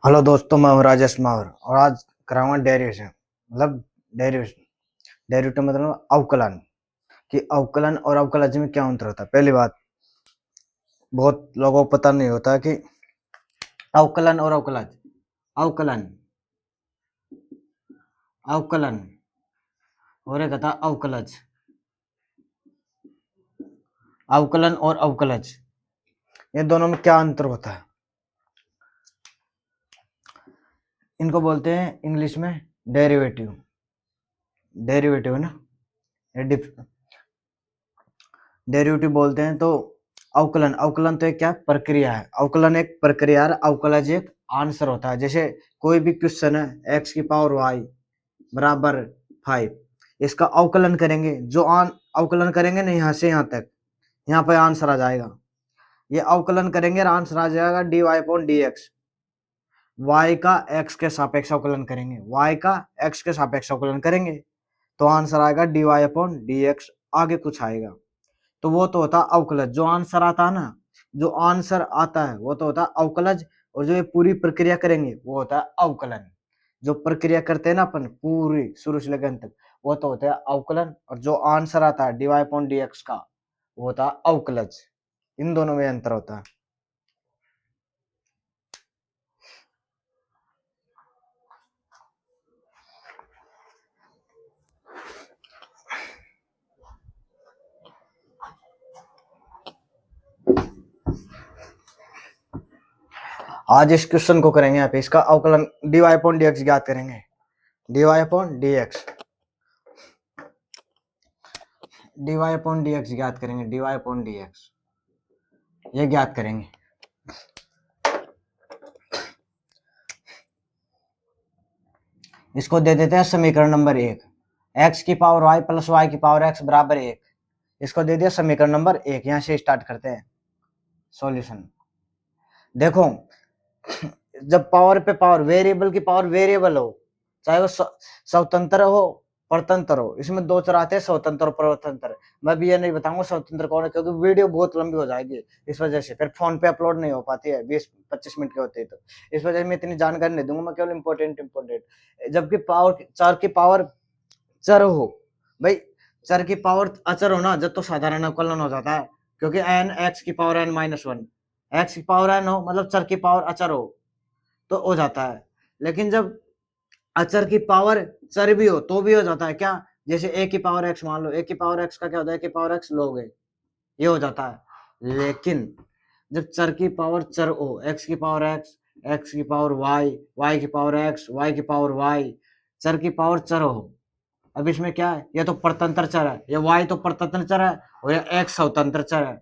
Hello दोस्तों, मैं हूँ राजेश मावर और आज कराऊंगा डेरिवेशन मतलब डेरिवेशन डेरिवेटिव मतलब अवकलन कि अवकलन और अवकलज में क्या अंतर होता है। पहली बात, बहुत लोगों को पता नहीं होता कि अवकलन और अवकलज अवकलन अवकलन और एक था अवकलज अवकलन और अवकलज, ये दोनों में क्या अंतर होता है। इनको बोलते हैं इंग्लिश में डेरिवेटिव डेरिवेटिव है ना, डेरिवेटिव बोलते हैं। तो अवकलन अवकलन तो एक क्या प्रक्रिया है, अवकलन एक प्रक्रिया है, अवकलज एक आंसर होता है। जैसे कोई भी क्वेश्चन है एक्स की पावर वाई बराबर 5, इसका अवकलन करेंगे, जो अवकलन करेंगे ना यहाँ से यहाँ तक, यहाँ पे आंसर आ जाएगा। ये अवकलन करेंगे और आंसर आ जाएगा d Y upon D x. Y का एक्स के सापेक्ष अवकलन करेंगे, वाई का एक्स के सापेक्ष अवकलन करेंगे तो आंसर आएगा d Y upon D x. आगे कुछ आएगा तो वो तो होता अवकलज। जो आंसर आता है ना, जो आंसर आता है वो तो होता अवकलज, और जो ये पूरी प्रक्रिया करेंगे वो होता है अवकलन। जो प्रक्रिया करते हैं ना अपन पूरी शुरू से लेकर अंत तक, वो तो होता है अवकलन, और जो आंसर आता है d Y upon D x का वो होता है अवकलज। इन दोनों में अंतर होता है। आज इस क्वेश्चन को करेंगे, यहाँ पे इसका अवकलन d Y upon D x ज्ञात करेंगे। D Y upon D x d Y upon D x ज्ञात करेंगे, d Y upon D x ये ज्ञात करेंगे। इसको दे देते हैं समीकरण नंबर 1, एक्स की पावर वाई प्लस वाई की पावर एक्स बराबर 1। इसको दे दिया समीकरण नंबर 1। यहां से स्टार्ट करते हैं सॉल्यूशन। देखो, जब पावर पे पावर, वेरिएबल की पावर वेरिएबल हो, चाहे वो स्वतंत्र हो परतंत्र हो, इसमें दो तरह आते हैं, स्वतंत्र और परतंत्र। मैं भी ये नहीं बताऊंगा स्वतंत्र कौन है, क्योंकि वीडियो बहुत लंबी हो जाएगी, इस वजह से फिर फोन पे अपलोड नहीं हो पाती है, 20-25 मिनट के होते हैं, तो इस वजह से मैं इतनी जानकारी नहीं दूंगा। मैं केवल इंपॉर्टेंट जबकि पावर चार की पावर चर हो, भाई चर की पावर अचर हो ना, जब तो साधारण अवकलन हो जाता है, क्योंकि एन एक्स की पावर एन माइनस 1, एक्स की पावर एन हो मतलब चर की पावर अचर हो तो हो जाता है। लेकिन जब अचर की पावर चर भी हो तो भी हो जाता है क्या, जैसे ए की पावर एक्स मान लो, ए की पावर एक्स का क्या होता है, ए की पावर एक्स लोग है, ये हो जाता है। लेकिन जब चर की पावर चर हो, एक्स की पावर एक्स, एक्स की पावर वाई, वाई की पावर एक्स, वाई की पावर वाई, चर की पावर चर हो, अब इसमें क्या है, ये तो परतंत्र चर है, ये वाई तो परतंत्र चर है और ये एक्स स्वतंत्र चर है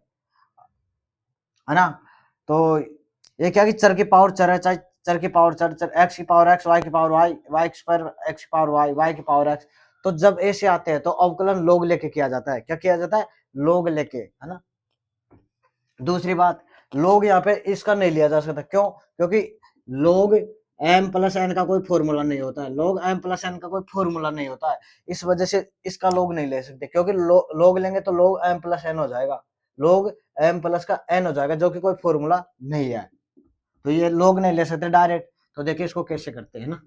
ना। तो ये क्या कि चर की पावर चर है, चाहे चर की पावर चर, चर एक्स की पावर एक्स, वाई की पावर वाई, वाई पर एक्स की पावर वाई, वाई की पावर एक्स। तो जब ऐसे आते हैं तो अवकलन लोग लेके किया जाता है। क्या किया जाता है, लोग लेके, है ना। दूसरी बात, लोग यहाँ पे इसका नहीं लिया जा सकता, क्यों, क्योंकि लोग एम प्लस एन का कोई फॉर्मूला नहीं होता है, लोग एम प्लस एन का कोई फॉर्मूला नहीं होता है, इस वजह से इसका लोग नहीं ले सकते, क्योंकि लोग लेंगे तो लोग एम प्लस एन हो जाएगा, लोग एम प्लस का एन हो जाएगा, जो कि कोई फॉर्मूला नहीं है, तो ये लोग नहीं ले सकते डायरेक्ट। तो देखिए इसको कैसे करते हैं ना,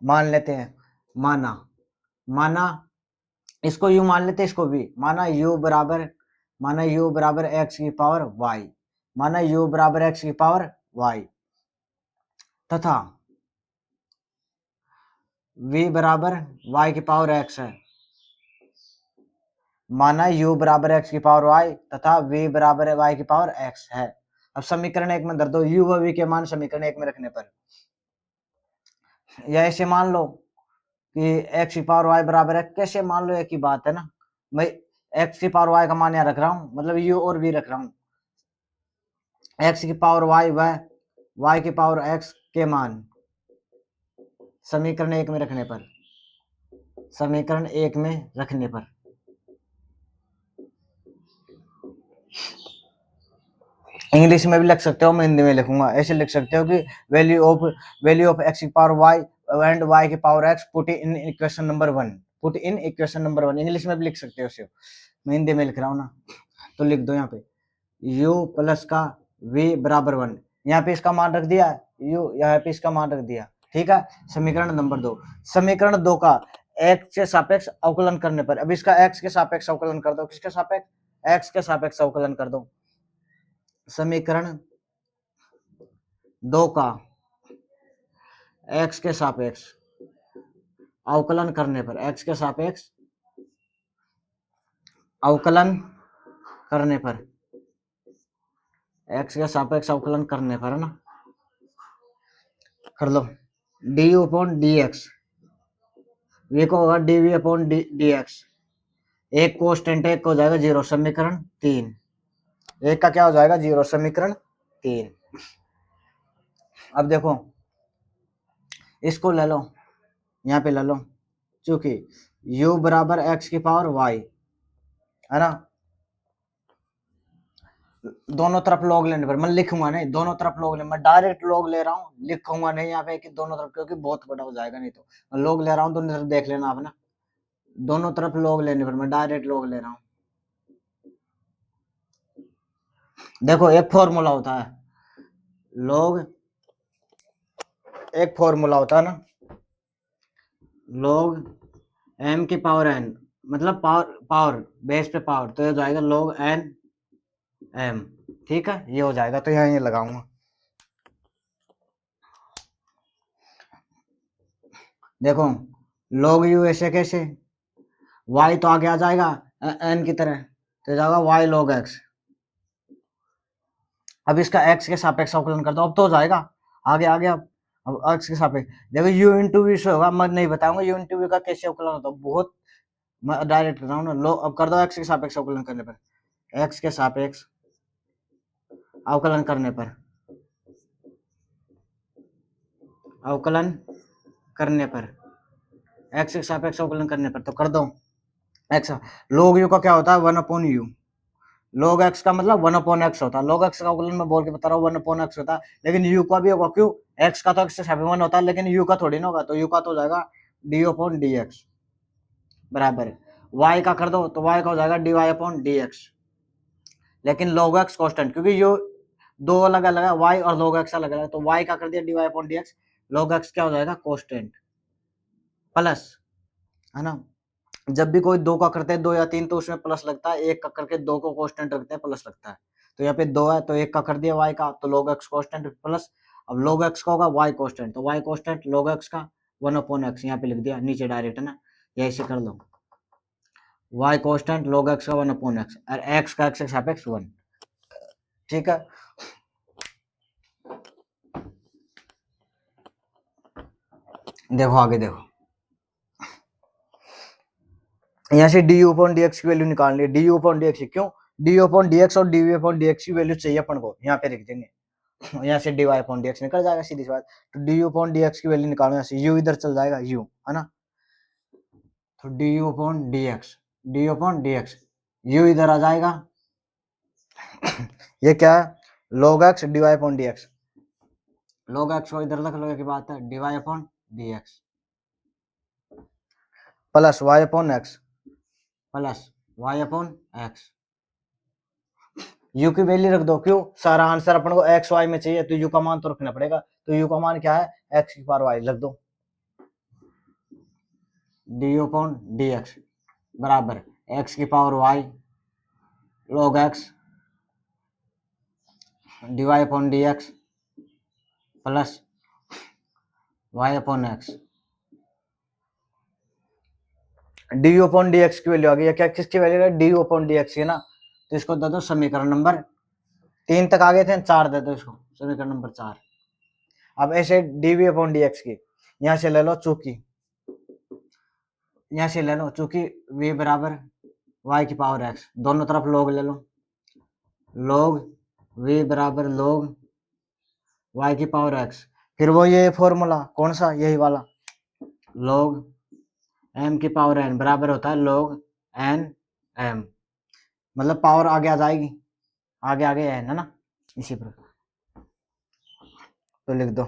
मान लेते हैं, माना माना इसको यू मान लेते हैं, इसको भी माना u बराबर एक्स की पावर वाई, माना u बराबर एक्स की पावर वाई, तथा v बराबर y की पावर x है, माना u बराबर x की पावर y तथा v बराबर y की पावर x है। अब समीकरण 1 में धर दो u व v के मान समीकरण 1 में रखने पर, या ऐसे मान लो कि x की पावर y बराबर है, कैसे मान लो, एक ही बात है ना, मैं x की पावर y का मान यहाँ रख रहा हूँ, मतलब u और v रख रहा हूँ, x की पावर y व y की पावर x के मान समीकरण 1 में रखने पर, समीकरण 1 में रखने पर इंग्लिश में भी लिख सकते हो, मैं हिंदी में लिखूंगा, ऐसे लिख सकते हो कि वैल्यू ऑफ एक्स की पावर वाई एंड वाई की power x put in equation number 1, put in equation number 1, English में भी लिख सकते हो उसे, मैं हिंदी में लिख रहा हूँ ना, तो लिख दो यहाँ पे u प्लस का v बराबर 1, यहाँ पे इसका मान रख दिया u, यहाँ पे इसका मान रख दिया। ठीक है, समीकरण नंबर 2। समीकरण 2 का x के सापेक्ष अवकलन करने पर, अब इसका x के सापेक्ष अवकलन कर दो। किसके सापेक्ष? x के सापेक्ष अवकलन कर दो। समीकरण 2 का x के सापेक्ष अवकलन करने पर, x के सापेक्ष अवकलन करने पर, x के सापेक्ष अवकलन करने पर, है ना, कर लो du अपॉन dx, ये को होगा dv अपॉन dx, एक कोस्टेंट एक हो जाएगा 0, समीकरण 3। एक का क्या हो जाएगा? 0, समीकरण 3। अब देखो इसको ले लो, यहाँ पे ले लो, चूंकि u बराबर x की पावर y, है ना, दोनों तरफ लॉग लेने पर, मैं लिखूंगा नहीं, दोनों तरफ लॉग ले, मैं डायरेक्ट लॉग ले रहा हूँ, लिखूंगा नहीं यहाँ पे कि दोनों तरफ, क्योंकि बहुत बड़ा हो जाएगा, नहीं तो मैं लॉग ले रहा हूँ, दोनों तरफ देख लेना आप ना, दोनों तरफ लॉग लेने पर मैं डायरेक्ट लॉग ले रहा हूँ। देखो एक फॉर्मूला होता है लॉग, एक फॉर्मूला होता है ना, log m की पावर n, मतलब पावर बेस पे पावर, तो ये हो जाएगा log n m। ठीक है, ये हो जाएगा, तो यहाँ ये लगाऊंगा। देखो log u ऐसे कैसे, y तो आगे आ जाएगा n की तरह, तो जाएगा y log x। अब इसका x के सापेक्ष अवकलन कर दो, अब तो हो जाएगा, आगे आ गया। अब x के सापेक्ष, देखो u इंटू वी से होगा, मैं नहीं बताऊंगा u इंटू वी का कैसे अवकलन होता है, बहुत मैं डायरेक्ट कर रहा हूँ ना। लो अब कर दो x के सापेक्ष अवकलन करने पर, x के सापेक्ष अवकलन करने पर, अवकलन करने पर, x के सापेक्ष अवकलन करने पर, तो कर दो x। log u का क्या होता है? 1 अपॉन u। log x का मतलब 1 अपॉन x होता है, log x का अवकलन मैं बोल के बता रहा हूँ 1 अपॉन x होता है, लेकिन u का भी होगा, क्यों? x का तो x के सापेक्ष 1 होता है, लेकिन u का थोड़ी ना होगा, तो u का तो हो जाएगा d अपॉन dx बराबर, y का कर दो तो y का हो जाएगा dy अपॉन dx, लेकिन log x कांस्टेंट, क्योंकि u दो अलग अलग है, y और log x अलग अलग है, तो y का कर दिया dy upon dx, log x क्या हो जाएगा? कांस्टेंट, प्लस, है ना, जब भी कोई दो का करते हैं 2 या 3 तो उसमें प्लस लगता है, एक का करके 2 को कांस्टेंट रखते हैं, प्लस लगता है, तो यहाँ पे 2 है तो एक का कर दिया y का, तो log x कांस्टेंट प्लस, अब log x का होगा y कांस्टेंट, तो y कांस्टेंट log x का 1 अपॉन x, यहाँ पे लिख दिया नीचे डायरेक्ट, है ना, या ऐसे कर लो, y कांस्टेंट log x का 1 अपॉन x, और x का x के सापेक्ष 1। ठीक है, देखो आगे देखो, यहाँ से du अपॉन dx की वैल्यू निकालनी है, du अपॉन dx, क्यों? du अपॉन dx और dv अपॉन dx की वैल्यू चाहिए अपन को, यहाँ पे लिख देंगे, यहाँ से dy अपॉन dx निकल जाएगा, सीधी सी बात। तो du अपॉन dx की वैल्यू निकालो, यहाँ से u इधर चल जाएगा u, है ना, तो du upon dx, du upon dx, u इधर आ जाएगा, ये क्या है? log x dy upon dx, log x को इधर रख लो, की बात है, dy upon dx plus y upon x, plus y upon x, u की वैल्यू रख दो, क्यों? सारा आंसर अपन को x y में चाहिए, तो u का मान तो रखना पड़ेगा, तो u का मान क्या है? x की पावर y, रख दो, du अपॉन dx बराबर x की power y log x dy upon dx plus y upon x, du upon dx की वैल्यू आ गई, क्या किसकी वैल्यू है? du अपॉन dx की ना, तो इसको दे दो समीकरण नंबर 3 तक आ गए थे, 4 दे दो इसको, समीकरण नंबर 4। अब ऐसे dv अपॉन dx की, यहाँ से ले लो चूंकि, यहाँ से ले लो चूंकि v बराबर y की पावर x, दोनों तरफ log ले लो, log v बराबर log y की पावर x, फिर वो ये फॉर्मूला कौन सा? यही वाला, log m की पावर n बराबर होता है log n m, मतलब पावर आगे आ जाएगी, आगे आगे n, है ना, इसी प्रकार, तो लिख दो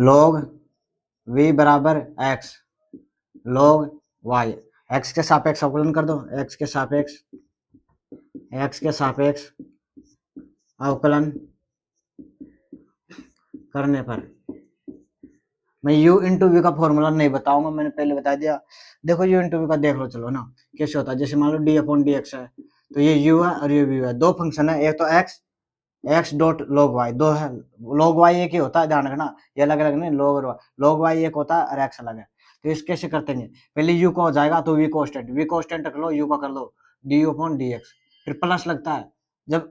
log v बराबर x log y, x के सापेक्ष अवकलन कर दो, x के सापेक्ष एक्स के सापेक्ष अवकलन करने पर, मैं u इंटू वी का फॉर्मूला नहीं बताऊंगा, मैंने पहले बता दिया। देखो u इंटू वी का देख लो चलो ना कैसे होता है। जैसे मान लो डी अपॉन डी एक्स है, तो ये u है और ये v है, दो फंक्शन है, एक तो x डॉट log y, दो है। log y एक ही होता है, ध्यान रखना, ये अलग अलग नहीं, log y एक होता है और x अलग है। तो इस कैसे करते हैं, पहले u का हो जाएगा तो v कांस्टेंट रख लो, u का कर लो डी अपॉन डी एक्स, फिर प्लस लगता है। जब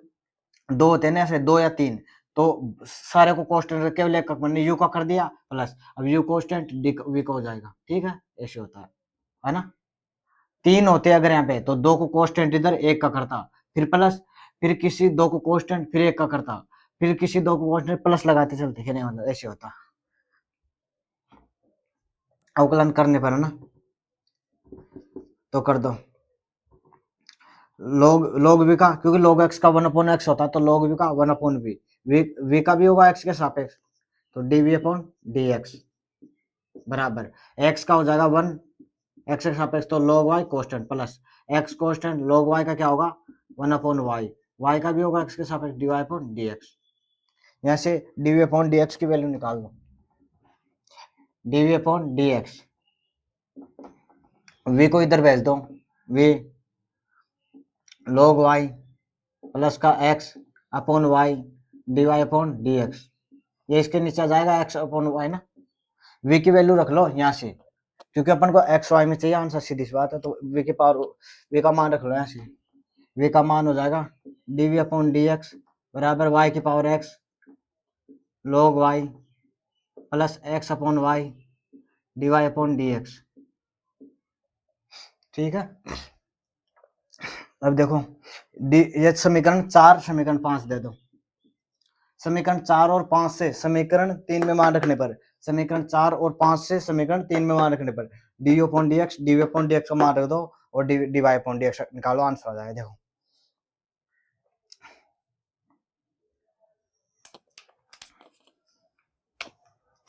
दो होते हैं ना ऐसे, दो या तीन, तो सारे को कांस्टेंट रख के लेकर मैंने u का कर दिया प्लस, अब u कांस्टेंट डी v का हो जाएगा, ठीक है, ऐसे होता है ना। तीन होते हैं अगर यहाँ पे, तो दो को कांस्टेंट इधर, एक का करता, फिर प्लस, फिर किसी दो को कांस्टेंट, फिर एक का करता, फिर किसी दो को कांस्टेंट, प्लस लगाते चलते, क्या नहीं मतलब ऐसे होता अवकलन करने पर, है ना। तो कर दो log v का, क्योंकि log x का 1/x होता है, तो log v का 1/v, v का भी होगा x के सापेक्ष, तो dv अपॉन dx बराबर x का हो जाएगा 1, x के सापेक्ष तो log y constant plus x constant, log y का क्या होगा 1/y, y का भी होगा x के सापेक्ष dy अपॉन dx। यहाँ से dv अपॉन dx की वैल्यू निकाल दो, dv अपॉन dx, v को इधर भेज दो, v log y प्लस का x upon y dy upon dx, ये इसके नीचे आ जाएगा x अपॉन y ना। v की वैल्यू रख लो यहाँ से, क्योंकि अपन को x y में चाहिए आंसर, सीधी सी बात है, तो v की पावर, v का मान रख लो यहाँ से, v का मान हो जाएगा dv अपॉन dx बराबर y की power x log y plus x upon y dy upon dx, ठीक है। अब देखो ये समीकरण 4 समीकरण 5 दे दो, समीकरण 4 और 5 से समीकरण 3 में मान रखने पर, समीकरण 4 और 5 से समीकरण 3 में मान रखने पर डी अपॉन डी एक्स का मान रख दो और d Y upon D x निकालो, आंसर आ जाएगा। देखो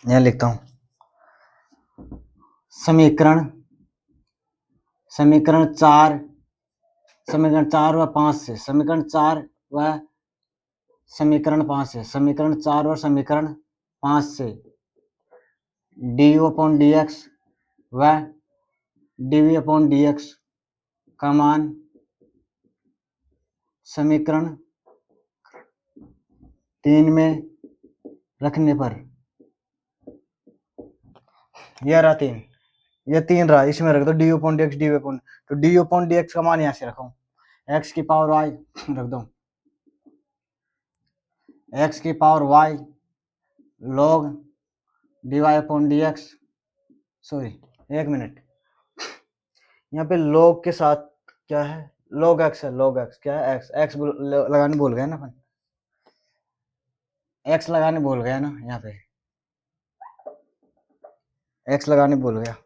यहां लिखता हूं, समीकरण 4 व 5 से, समीकरण 4 व समीकरण 5 से, समीकरण 4 और समीकरण 5 से डी अपॉन डी एक्स व डी अपॉन डी एक्स का मान समीकरण 3 में रखने पर, यह रहा 3, ये 3 रहा, इसमें रख दो D upon D x D upon, तो डी अपॉन डी एक्स का मान यहाँ से रखो, एक्स की पावर वाई रख दो, एक्स की power y log d Y upon D x, sorry 1 minute, यहाँ पे log के साथ क्या है, log x है, log x क्या है, x लगाने भूल गए ना अपन, x लगाने भूल गया ना, यहाँ पे x लगाने भूल गया,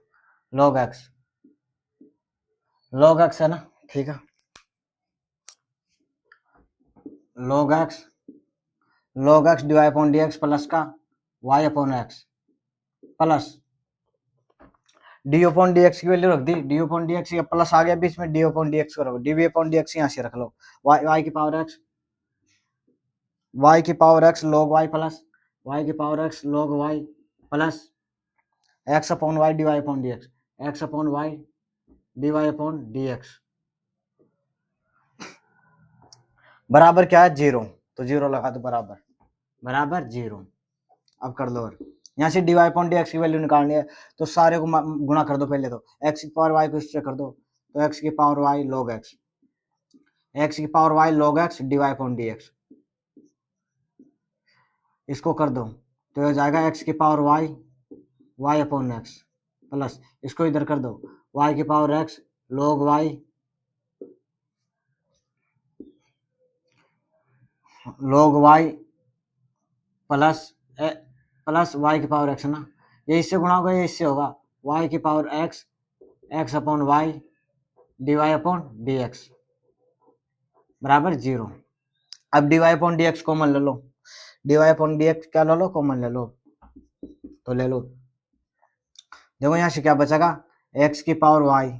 log x है ना, ठीक है, log x D Y upon D X plus का y upon x plus D upon D x की वैल्यू रख दी, D upon D X plus आ गया बीच में, डी अपॉन डी एक्स को रखो, डी अपॉन डी एक्स यहाँ से रख लो, y की पावर x, y की power x log y plus y की power x log y plus x upon y D Y upon D x, x upon y D Y upon D x बराबर क्या है 0, तो 0 लगा दो, बराबर 0। अब कर लो, और यहाँ से d Y upon D x की वैल्यू निकालनी है, तो सारे को गुणा कर दो पहले, तो x की पावर y को इससे कर दो, तो x की पावर y log x की power y log x D Y upon D x, इसको कर दो तो हो जाएगा x की power y upon x plus, इसको इधर कर दो y की power x log y plus y की पावर x है ना, ये इससे गुणा होगा, ये इससे होगा y की power x upon y D Y upon D x बराबर 0। अब D Y upon D X common ले लो, D Y upon D X क्या ले लो, कॉमन ले लो, तो ले लो, देखो यहाँ से क्या बचेगा, x की पावर y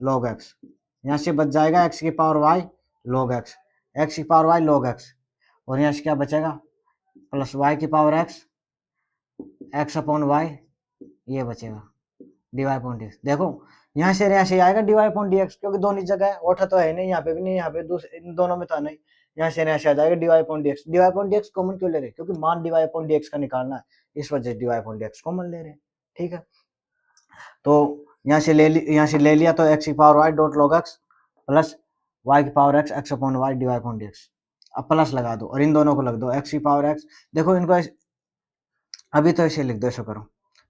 log x, यहाँ से बच जाएगा x की power y log x, x की पावर वाई log x, और यहाँ से क्या बचेगा प्लस वाई की पावर एक्स अपॉन वाई, ये बचेगा dy अपॉन dx। देखो यहाँ से आएगा dy अपॉन dx, क्योंकि दोनों जगह है, ओठा तो है नहीं, यहाँ पे भी नहीं, यहाँ पे दूसरे इन दोनों में तो नहीं, यहाँ से आ जाएगा dy upon dx। dy upon dx common क्यों ले रहे, क्योंकि मान dy अपॉन dx का निकालना है, इस वजह से dy अपॉन dx कॉमन ले रहे हैं। ठीक है, तो यहाँ से ले लिया तो x की power y dot log x plus y की power x upon y dy upon dx। अब प्लस लगा दो और इन दोनों को लग दो, x की पावर x, देखो इनको अभी तो ऐसे लिख दो, ऐसा करो,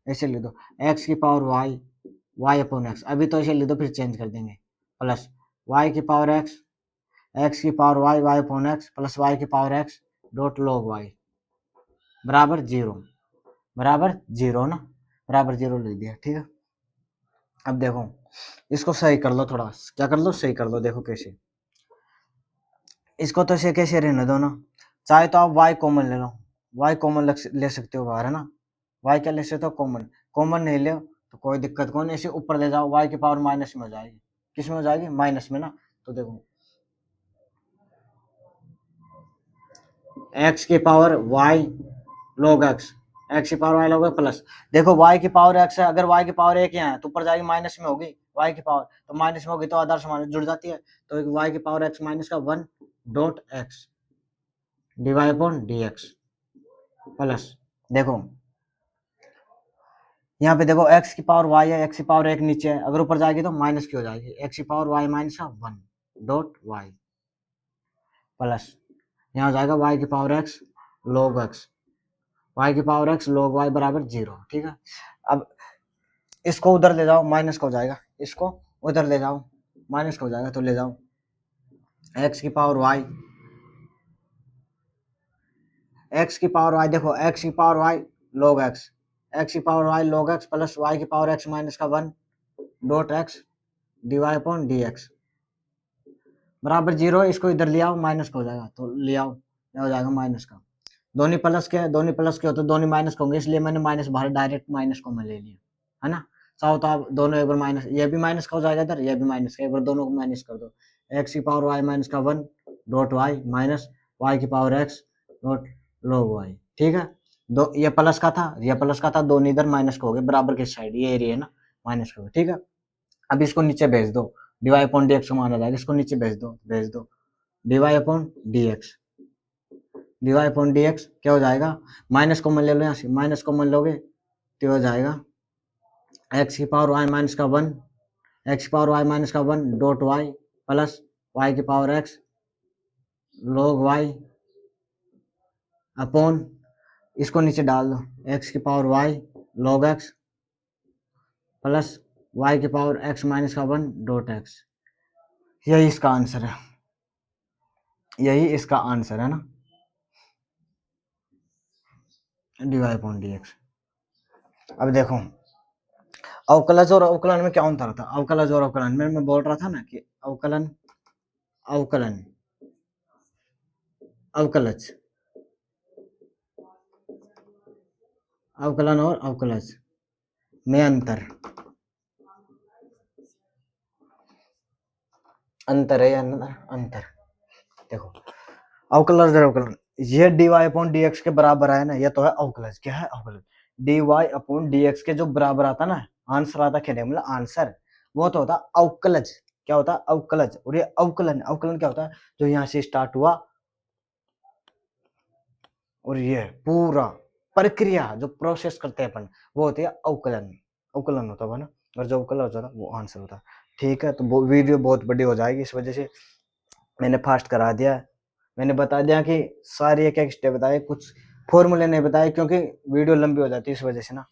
ऐसे लिख दो x की पावर y अपॉन x, अभी तो ऐसे लिख दो, फिर चेंज कर देंगे, प्लस y की पावर x की power y upon x plus y की power x dot log y बराबर 0, बराबर 0 ना, बराबर 0 लिख दिया। ठीक है, अब देखो इसको सही कर लो, थोड़ा क्या कर लो, सही कर लो। देखो कैसे, इसको तो से कैसे रहने दो ना, चाहे तो आप y कॉमन ले लो, y कॉमन ले सकते हो बाहर, है ना, y क्या ले सकते हो कॉमन, कॉमन नहीं ले तो कोई दिक्कत कौन, ऐसे ऊपर ले जाओ, y की पावर माइनस में हो जाएगी, किस में हो जाएगी, माइनस में ना। तो देखो x की power y log x, x की power y log x plus, देखो y की पावर x है, अगर y की पावर 1 यहाँ है तो ऊपर जाएगी माइनस में होगी, y की पावर तो माइनस में होगी तो आदर्श माइनस जुड़ जाती है, तो y की पावर x माइनस का 1 dot x dy upon dx plus, देखो यहाँ पे देखो x की पावर y है, x की पावर 1 नीचे है, अगर ऊपर जाएगी तो माइनस की हो जाएगी, x की पावर y माइनस का 1 डॉट y प्लस यहाँ हो जाएगा y की power x log x, y की पावर x log y बराबर 0। ठीक है, अब इसको उधर ले जाओ, माइनस का हो जाएगा, इसको उधर ले जाओ, माइनस का हो जाएगा, तो ले जाओ x की पावर y, x की पावर y, देखो x की power y log x, x की power y log x plus y की पावर x माइनस का 1 dot x dy upon dx बराबर 0। इसको इधर ले आओ, माइनस का हो जाएगा, तो ले आओ, क्या हो जाएगा माइनस का, दोनों प्लस के हो तो दोनों माइनस होंगे, इसलिए मैंने माइनस बाहर डायरेक्ट माइनस को मैं ले लिया, है ना। चाहो तो आप दोनों एक बार माइनस, ये भी माइनस का हो जाएगा इधर, ये भी माइनस का, एक बार दोनों को माइनस कर दो, x की पावर y माइनस का 1 डॉट y माइनस y की power x dot log y। ठीक है, दो ये प्लस का था, ये प्लस का था, दोनों इधर माइनस का हो गए, बराबर के साइड ये एरिया है ना, माइनस का हो गया। ठीक है, अब इसको नीचे भेज दो, dy अपॉन dx को माना जाएगा, इसको नीचे भेज दो dy upon dx, dy upon dx क्या हो जाएगा, माइनस कॉमन ले लो, यहाँ से माइनस कॉमन लोगे तो हो जाएगा x की पावर y माइनस का 1, x की पावर y माइनस का 1 डॉट y प्लस y की power x log y upon, इसको नीचे डाल दो, x की power y log x plus y की पावर x माइनस का 1 डॉट x। यही इसका आंसर है, यही इसका आंसर है ना, dy अपॉन dx। अब देखो अवकलज और अवकलन में क्या अंतर था, अवकलज और अवकलन में मैं बोल रहा था ना कि अवकलन अवकलन अवकलज, अवकलन और अवकलज में अंतर अंतर है या अंतर। देखो अवकलज और अवकलन, ये dy अपॉन dx के बराबर है ना, ये तो है अवकलज। क्या है अवकलज, dy अपॉन dx के जो बराबर आता ना, आंसर आता क्या, मतलब आंसर, वो तो होता अवकलज। क्या होता अवकलज, और ये अवकलन, अवकलन क्या होता है, जो यहाँ से स्टार्ट हुआ और ये पूरा प्रक्रिया जो प्रोसेस करते हैं अपन, वो होती है अवकलन, अवकलन होता है ना, और जो अवकलन होता है वो आंसर होता है। ठीक है, तो वीडियो बहुत बड़ी हो जाएगी, इस वजह से मैंने फास्ट करा दिया, मैंने बता दिया कि सारी एक एक स्टेप बताए, कुछ फॉर्मूले नहीं बताए, क्योंकि वीडियो लंबी हो जाती है इस वजह से ना।